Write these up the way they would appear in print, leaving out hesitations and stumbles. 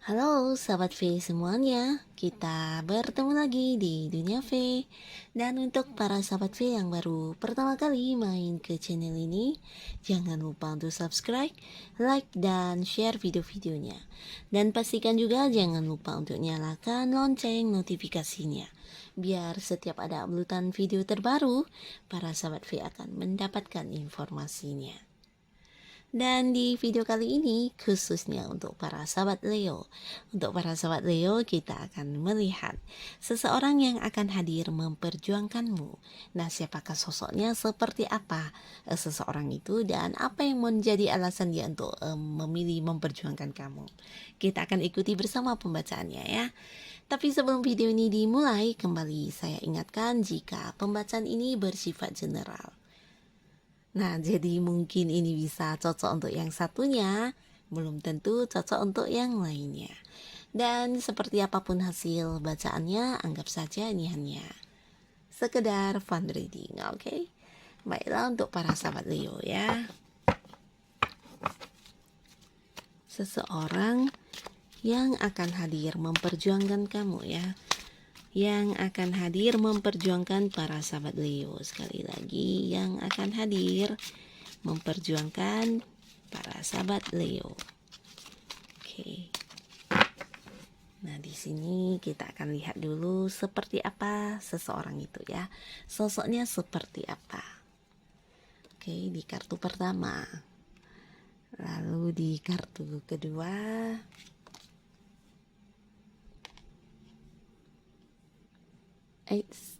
Halo sahabat V semuanya, kita bertemu lagi di Dunia V. Dan untuk para sahabat V yang baru pertama kali main ke channel ini, jangan lupa untuk subscribe, like, dan share video-videonya. Dan pastikan juga jangan lupa untuk nyalakan lonceng notifikasinya, biar setiap ada uploadan video terbaru, para sahabat V akan mendapatkan informasinya. Dan di video kali ini khususnya untuk para sahabat Leo. Untuk para sahabat Leo kita akan melihat seseorang yang akan hadir memperjuangkanmu. Nah, siapakah sosoknya, seperti apa seseorang itu, dan apa yang menjadi alasan dia untuk memilih memperjuangkan kamu. Kita akan ikuti bersama pembacaannya ya. Tapi sebelum video ini dimulai, kembali saya ingatkan jika pembacaan ini bersifat general. Nah, jadi mungkin ini bisa cocok untuk yang satunya, belum tentu cocok untuk yang lainnya. Dan seperti apapun hasil bacaannya, anggap saja ini hanya sekedar fun reading, oke? Baiklah, untuk para sahabat Leo ya. Seseorang yang akan hadir memperjuangkan kamu ya. Yang akan hadir memperjuangkan para sahabat Leo. Sekali lagi, yang akan hadir memperjuangkan para sahabat Leo. Oke. Nah, di sini kita akan lihat dulu seperti apa seseorang itu ya. Sosoknya seperti apa. Oke, di kartu pertama. Lalu di kartu kedua.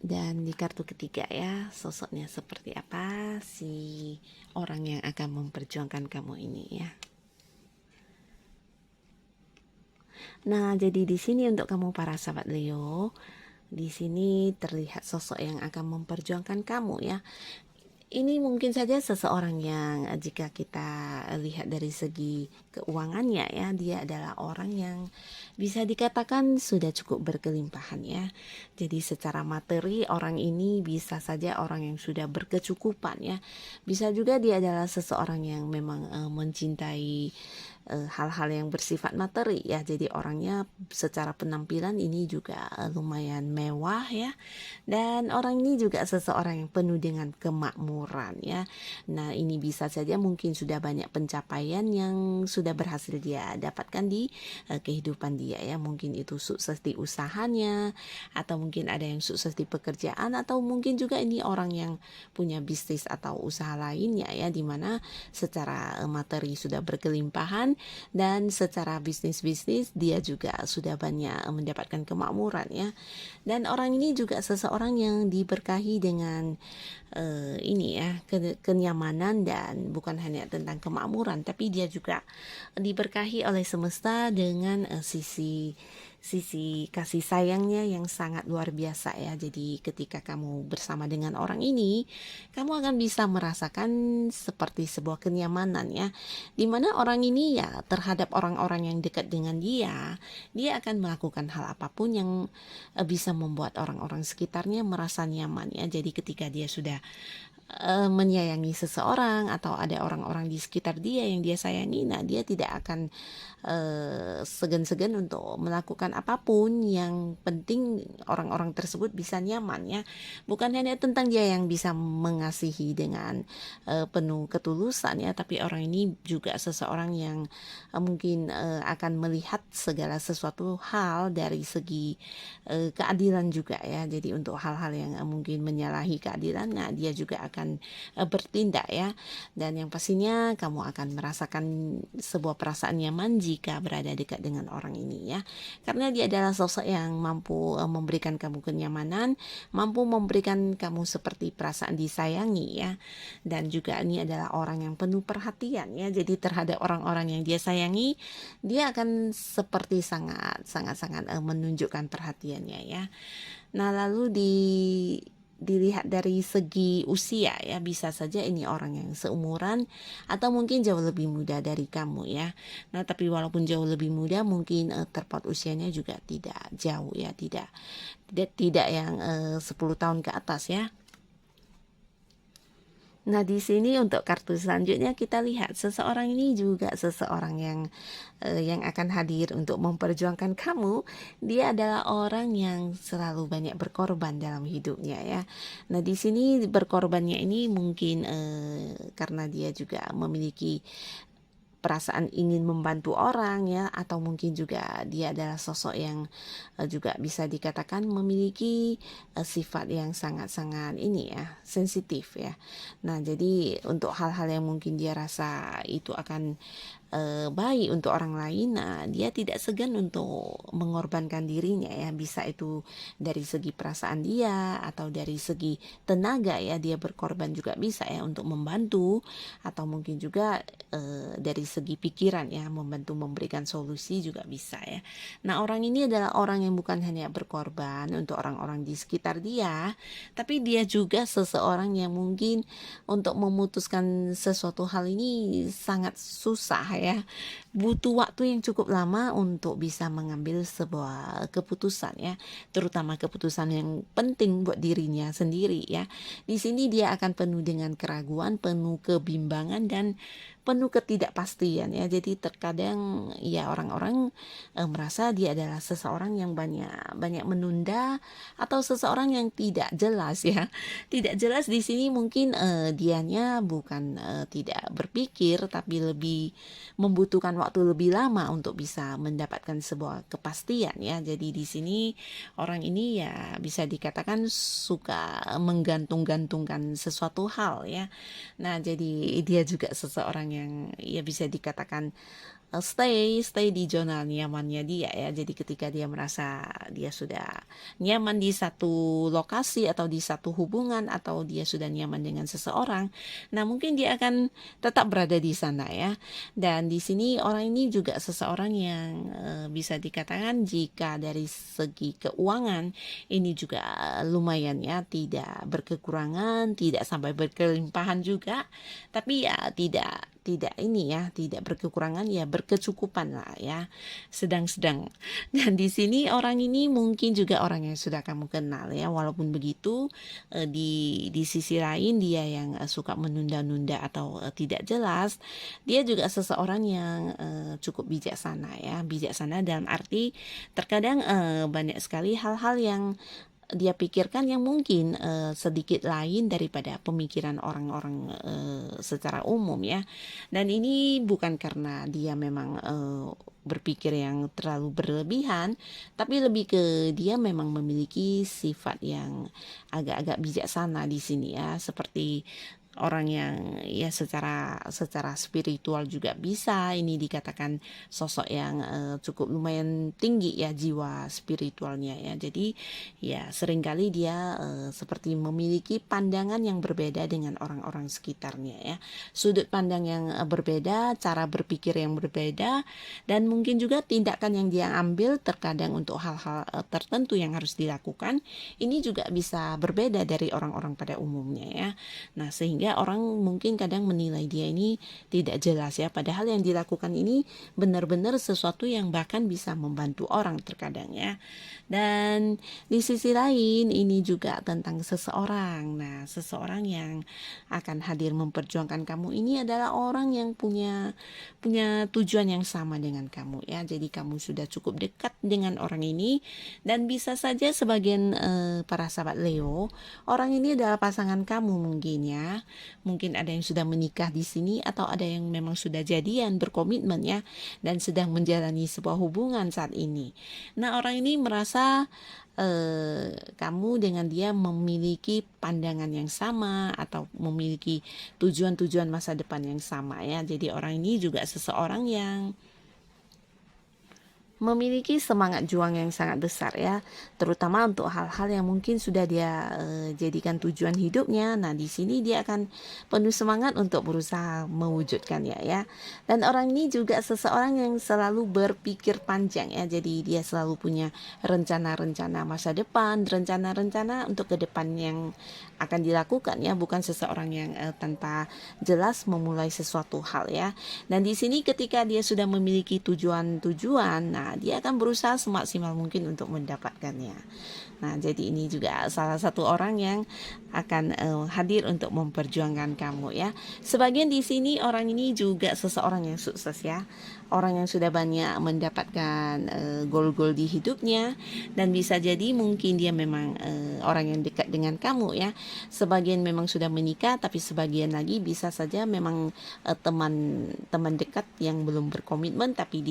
Dan di kartu ketiga ya, sosoknya seperti apa si orang yang akan memperjuangkan kamu ini ya. Nah, jadi di sini untuk kamu para sahabat Leo, di sini terlihat sosok yang akan memperjuangkan kamu ya. Ini mungkin saja seseorang yang jika kita lihat dari segi keuangannya ya, dia adalah orang yang bisa dikatakan sudah cukup berkelimpahan ya. Jadi secara materi orang ini bisa saja orang yang sudah berkecukupan ya. Bisa juga dia adalah seseorang yang memang mencintai hal-hal yang bersifat materi ya. Jadi orangnya secara penampilan ini juga lumayan mewah ya. Dan orang ini juga seseorang yang penuh dengan kemakmuran ya. Nah, ini bisa saja mungkin sudah banyak pencapaian yang sudah berhasil dia dapatkan di kehidupan dia ya. Mungkin itu sukses di usahanya, atau mungkin ada yang sukses di pekerjaan, atau mungkin juga ini orang yang punya bisnis atau usaha lainnya ya, dimana secara materi sudah berkelimpahan dan secara bisnis dia juga sudah banyak mendapatkan kemakmuran ya. Dan orang ini juga seseorang yang diberkahi dengan ini ya, kenyamanan, dan bukan hanya tentang kemakmuran, tapi dia juga diberkahi oleh semesta dengan sisi kasih sayangnya yang sangat luar biasa ya. Jadi ketika kamu bersama dengan orang ini, kamu akan bisa merasakan seperti sebuah kenyamanan ya, dimana orang ini ya terhadap orang-orang yang dekat dengan dia akan melakukan hal apapun yang bisa membuat orang-orang sekitarnya merasa nyaman ya. Jadi ketika dia sudah menyayangi seseorang, atau ada orang-orang di sekitar dia yang dia sayangi, nah dia tidak akan segan-segan untuk melakukan apapun, yang penting orang-orang tersebut bisa nyaman ya. Bukan hanya tentang dia yang bisa mengasihi dengan penuh ketulusan ya, tapi orang ini juga seseorang yang mungkin akan melihat segala sesuatu hal dari segi keadilan juga ya. Jadi untuk hal-hal yang mungkin menyalahi keadilan, nah dia juga akan bertindak ya. Dan yang pastinya kamu akan merasakan sebuah perasaan nyaman jika berada dekat dengan orang ini ya, karena dia adalah sosok yang mampu memberikan kamu kenyamanan, mampu memberikan kamu seperti perasaan disayangi ya. Dan juga ini adalah orang yang penuh perhatian ya. Jadi terhadap orang-orang yang dia sayangi, dia akan seperti sangat menunjukkan perhatiannya ya. Nah, lalu dilihat dari segi usia ya, bisa saja ini orang yang seumuran atau mungkin jauh lebih muda dari kamu ya. Nah, tapi walaupun jauh lebih muda, mungkin terpaut usianya juga tidak jauh ya, tidak yang 10 tahun ke atas ya. Nah, di sini untuk kartu selanjutnya kita lihat seseorang ini juga seseorang yang akan hadir untuk memperjuangkan kamu. Dia adalah orang yang selalu banyak berkorban dalam hidupnya ya. Nah, di sini berkorbannya ini mungkin karena dia juga memiliki perasaan ingin membantu orang ya, atau mungkin juga dia adalah sosok yang juga bisa dikatakan memiliki sifat yang sangat-sangat ini ya, sensitif ya. Nah, jadi untuk hal-hal yang mungkin dia rasa itu akan baik untuk orang lain, nah dia tidak segan untuk mengorbankan dirinya ya, bisa itu dari segi perasaan dia atau dari segi tenaga ya, dia berkorban juga bisa ya untuk membantu, atau mungkin juga dari segi pikiran ya, membantu memberikan solusi juga bisa ya. Nah, orang ini adalah orang yang bukan hanya berkorban untuk orang-orang di sekitar dia, tapi dia juga seseorang yang mungkin untuk memutuskan sesuatu hal ini sangat susah ya, butuh waktu yang cukup lama untuk bisa mengambil sebuah keputusan ya, terutama keputusan yang penting buat dirinya sendiri ya. Di sini dia akan penuh dengan keraguan, penuh kebimbangan dan penuh ketidakpastian ya. Jadi terkadang ya orang-orang merasa dia adalah seseorang yang banyak menunda, atau seseorang yang tidak jelas ya. Tidak jelas di sini mungkin dianya bukan tidak berpikir, tapi lebih membutuhkan waktu lebih lama untuk bisa mendapatkan sebuah kepastian ya. Jadi di sini orang ini ya bisa dikatakan suka menggantung-gantungkan sesuatu hal ya. Nah, jadi dia juga seseorang yang ya bisa dikatakan stay di zona nyamannya dia ya. Jadi ketika dia merasa dia sudah nyaman di satu lokasi atau di satu hubungan, atau dia sudah nyaman dengan seseorang, nah mungkin dia akan tetap berada di sana ya. Dan di sini orang ini juga seseorang yang bisa dikatakan jika dari segi keuangan ini juga lumayan ya, tidak berkekurangan, tidak sampai berkelimpahan juga, tapi ya tidak ini ya, tidak berkekurangan ya, berkecukupan lah ya, sedang-sedang. Dan di sini orang ini mungkin juga orang yang sudah kamu kenal ya. Walaupun begitu di sisi lain dia yang suka menunda-nunda atau tidak jelas, dia juga seseorang yang cukup bijaksana ya. Bijaksana dalam arti terkadang banyak sekali hal-hal yang dia pikirkan yang mungkin sedikit lain daripada pemikiran orang-orang secara umum ya. Dan ini bukan karena dia memang berpikir yang terlalu berlebihan, tapi lebih ke dia memang memiliki sifat yang agak-agak bijaksana di sini ya, seperti orang yang ya secara spiritual juga bisa ini dikatakan sosok yang cukup lumayan tinggi ya jiwa spiritualnya ya. Jadi ya seringkali dia seperti memiliki pandangan yang berbeda dengan orang-orang sekitarnya ya, sudut pandang yang berbeda, cara berpikir yang berbeda, dan mungkin juga tindakan yang dia ambil terkadang untuk hal-hal tertentu yang harus dilakukan ini juga bisa berbeda dari orang-orang pada umumnya ya. Nah, sehingga orang mungkin kadang menilai dia ini tidak jelas ya, padahal yang dilakukan ini benar-benar sesuatu yang bahkan bisa membantu orang terkadang ya. Dan di sisi lain ini juga tentang seseorang. Nah, seseorang yang akan hadir memperjuangkan kamu ini adalah orang yang punya tujuan yang sama dengan kamu ya. Jadi kamu sudah cukup dekat dengan orang ini, dan bisa saja sebagian para sahabat Leo, orang ini adalah pasangan kamu mungkin ya. Mungkin ada yang sudah menikah di sini, atau ada yang memang sudah jadian, berkomitmen ya, dan sedang menjalani sebuah hubungan saat ini. Nah, orang ini merasa kamu dengan dia memiliki pandangan yang sama, atau memiliki tujuan-tujuan masa depan yang sama ya. Jadi orang ini juga seseorang yang memiliki semangat juang yang sangat besar ya, terutama untuk hal-hal yang mungkin sudah dia jadikan tujuan hidupnya. Nah, di sini dia akan penuh semangat untuk berusaha mewujudkannya ya. Dan orang ini juga seseorang yang selalu berpikir panjang ya, jadi dia selalu punya rencana-rencana masa depan, rencana-rencana untuk ke depan yang akan dilakukan ya, bukan seseorang yang tanpa jelas memulai sesuatu hal ya. Dan di sini ketika dia sudah memiliki tujuan-tujuan, nah nah dia akan berusaha semaksimal mungkin untuk mendapatkannya. Nah, jadi ini juga salah satu orang yang akan hadir untuk memperjuangkan kamu ya. Sebagian di sini orang ini juga seseorang yang sukses ya. Orang yang sudah banyak mendapatkan goal-goal di hidupnya, dan bisa jadi mungkin dia memang orang yang dekat dengan kamu ya. Sebagian memang sudah menikah, tapi sebagian lagi bisa saja memang teman dekat yang belum berkomitmen, tapi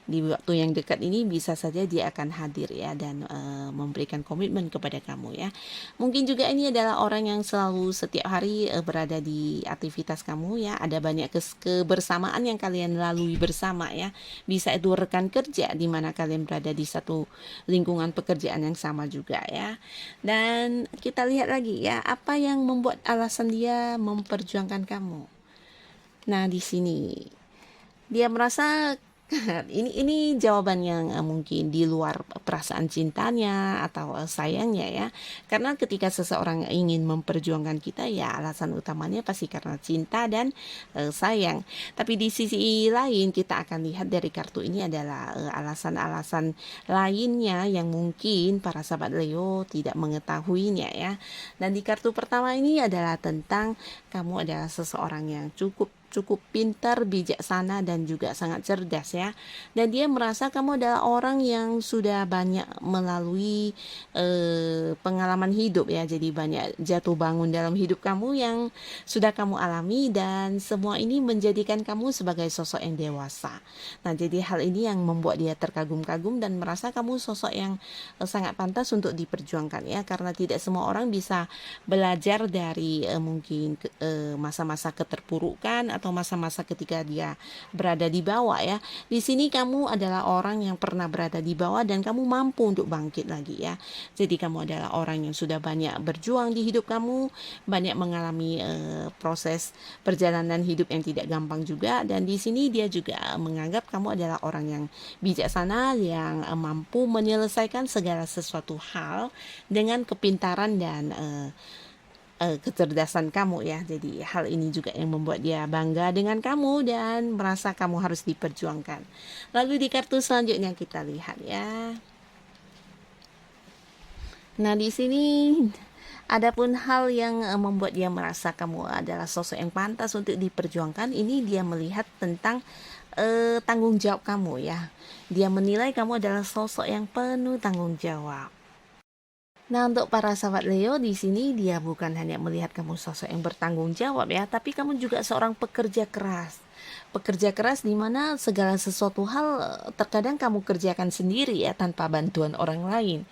di waktu yang dekat ini bisa saja dia akan hadir ya, dan memberikan komitmen kepada kamu ya. Mungkin juga ini adalah orang yang selalu setiap hari berada di aktivitas kamu ya. Ada banyak kebersamaan yang kalian lalui bersama ya. Bisa itu rekan kerja di mana kalian berada di satu lingkungan pekerjaan yang sama juga ya. Dan kita lihat lagi ya, apa yang membuat alasan dia memperjuangkan kamu. Nah, di sini dia merasa ini jawaban yang mungkin di luar perasaan cintanya atau sayangnya ya. Karena ketika seseorang ingin memperjuangkan kita ya, alasan utamanya pasti karena cinta dan sayang. Tapi di sisi lain kita akan lihat dari kartu ini adalah alasan-alasan lainnya yang mungkin para sahabat Leo tidak mengetahuinya ya. Dan di kartu pertama ini adalah tentang kamu adalah seseorang yang cukup pintar, bijaksana, dan juga sangat cerdas ya. Dan dia merasa kamu adalah orang yang sudah banyak melalui pengalaman hidup ya. Jadi banyak jatuh bangun dalam hidup kamu yang sudah kamu alami, dan semua ini menjadikan kamu sebagai sosok yang dewasa. Nah, jadi hal ini yang membuat dia terkagum-kagum dan merasa kamu sosok yang sangat pantas untuk diperjuangkan ya. Karena tidak semua orang bisa belajar dari mungkin masa-masa keterpurukan atau masa-masa ketika dia berada di bawah ya. Di sini kamu adalah orang yang pernah berada di bawah dan kamu mampu untuk bangkit lagi ya. Jadi kamu adalah orang yang sudah banyak berjuang di hidup kamu, banyak mengalami proses perjalanan hidup yang tidak gampang juga, dan di sini dia juga menganggap kamu adalah orang yang bijaksana, yang mampu menyelesaikan segala sesuatu hal dengan kepintaran dan kecerdasan kamu ya. Jadi hal ini juga yang membuat dia bangga dengan kamu dan merasa kamu harus diperjuangkan. Lalu di kartu selanjutnya kita lihat ya. Nah, di sini adapun hal yang membuat dia merasa kamu adalah sosok yang pantas untuk diperjuangkan, ini dia melihat tentang tanggung jawab kamu ya. Dia menilai kamu adalah sosok yang penuh tanggung jawab. Nah, untuk para sahabat Leo di sini dia bukan hanya melihat kamu sosok yang bertanggung jawab ya, tapi kamu juga seorang pekerja keras. Pekerja keras di mana segala sesuatu hal terkadang kamu kerjakan sendiri ya, tanpa bantuan orang lain.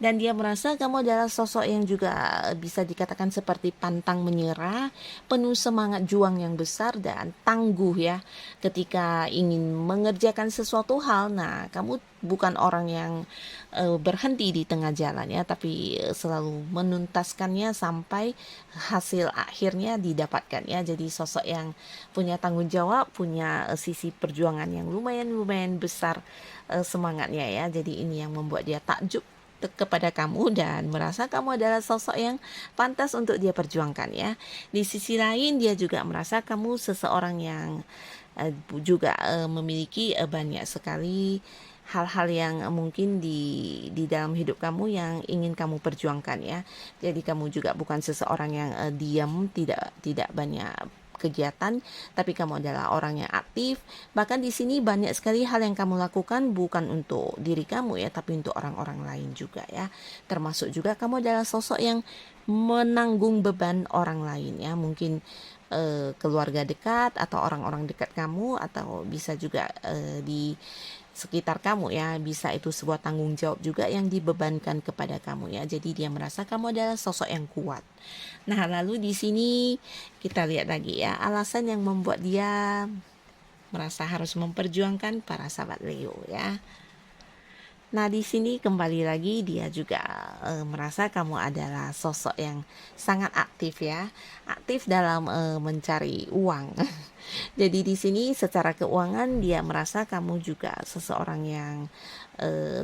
Dan dia merasa kamu adalah sosok yang juga bisa dikatakan seperti pantang menyerah, penuh semangat juang yang besar dan tangguh ya. Ketika ingin mengerjakan sesuatu hal, nah kamu bukan orang yang berhenti di tengah jalan ya, tapi selalu menuntaskannya sampai hasil akhirnya didapatkan ya. Jadi sosok yang punya tanggung jawab, punya sisi perjuangan yang lumayan besar semangatnya ya. Jadi ini yang membuat dia takjub kepada kamu dan merasa kamu adalah sosok yang pantas untuk dia perjuangkan ya. Di sisi lain dia juga merasa kamu seseorang yang juga memiliki banyak sekali hal-hal yang mungkin di dalam hidup kamu yang ingin kamu perjuangkan ya. Jadi kamu juga bukan seseorang yang diam, tidak banyak kegiatan, tapi kamu adalah orang yang aktif. Bahkan di sini banyak sekali hal yang kamu lakukan bukan untuk diri kamu ya, tapi untuk orang-orang lain juga ya. Termasuk juga kamu adalah sosok yang menanggung beban orang lain ya. Mungkin keluarga dekat atau orang-orang dekat kamu, atau bisa juga di sekitar kamu ya, bisa itu sebuah tanggung jawab juga yang dibebankan kepada kamu ya. Jadi dia merasa kamu adalah sosok yang kuat. Nah, lalu di sini kita lihat lagi ya, alasan yang membuat dia merasa harus memperjuangkan para sahabat Leo ya. Nah, di sini kembali lagi dia juga merasa kamu adalah sosok yang sangat aktif ya. Aktif dalam mencari uang. Jadi di sini secara keuangan dia merasa kamu juga seseorang yang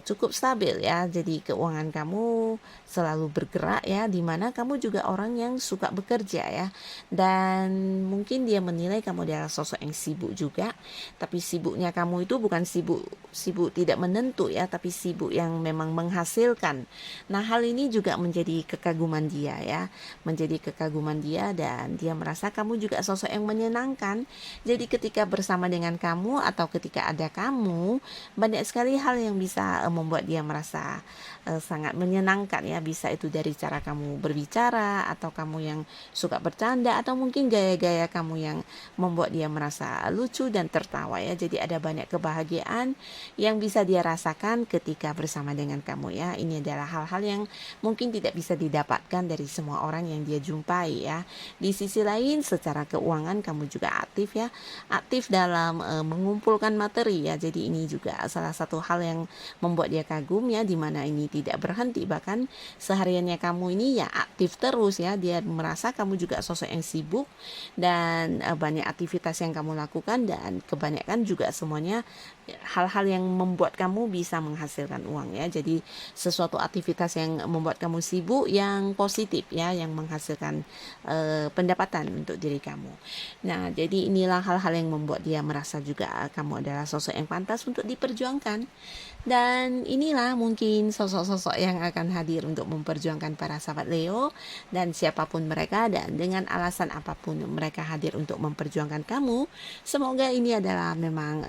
cukup stabil ya. Jadi keuangan kamu selalu bergerak ya, dimana kamu juga orang yang suka bekerja ya. Dan mungkin dia menilai kamu adalah sosok yang sibuk juga, tapi sibuknya kamu itu bukan sibuk tidak menentu ya, tapi sibuk yang memang menghasilkan. Nah, hal ini juga menjadi kekaguman dia ya, menjadi kekaguman dia, dan dia merasa kamu juga sosok yang menyenangkan. Jadi ketika bersama dengan kamu atau ketika ada kamu, banyak sekali hal yang bisa membuat dia merasa sangat menyenangkan ya. Bisa itu dari cara kamu berbicara, atau kamu yang suka bercanda, atau mungkin gaya-gaya kamu yang membuat dia merasa lucu dan tertawa ya. Jadi ada banyak kebahagiaan yang bisa dia rasakan ketika bersama dengan kamu ya. Ini adalah hal-hal yang mungkin tidak bisa didapatkan dari semua orang yang dia jumpai ya. Di sisi lain, secara keuangan kamu juga aktif ya, aktif dalam mengumpulkan materi ya. Jadi ini juga salah satu hal yang membuat dia kagum ya, dimana ini tidak berhenti, bahkan sehariannya kamu ini ya aktif terus ya. Dia merasa kamu juga sosok yang sibuk dan banyak aktivitas yang kamu lakukan, dan kebanyakan juga semuanya hal-hal yang membuat kamu bisa menghasilkan uang ya. Jadi sesuatu aktivitas yang membuat kamu sibuk yang positif ya, yang menghasilkan pendapatan untuk diri kamu. Nah, jadi inilah hal-hal yang membuat dia merasa juga kamu adalah sosok yang pantas untuk diperjuangkan. Dan inilah mungkin sosok-sosok yang akan hadir untuk memperjuangkan para sahabat Leo, dan siapapun mereka dan dengan alasan apapun mereka hadir untuk memperjuangkan kamu. Semoga ini adalah memang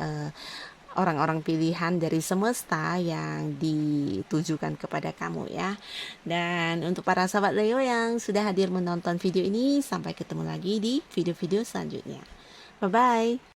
orang-orang pilihan dari semesta yang ditujukan kepada kamu ya. Dan untuk para sahabat Leo yang sudah hadir menonton video ini, sampai ketemu lagi di video-video selanjutnya. Bye-bye.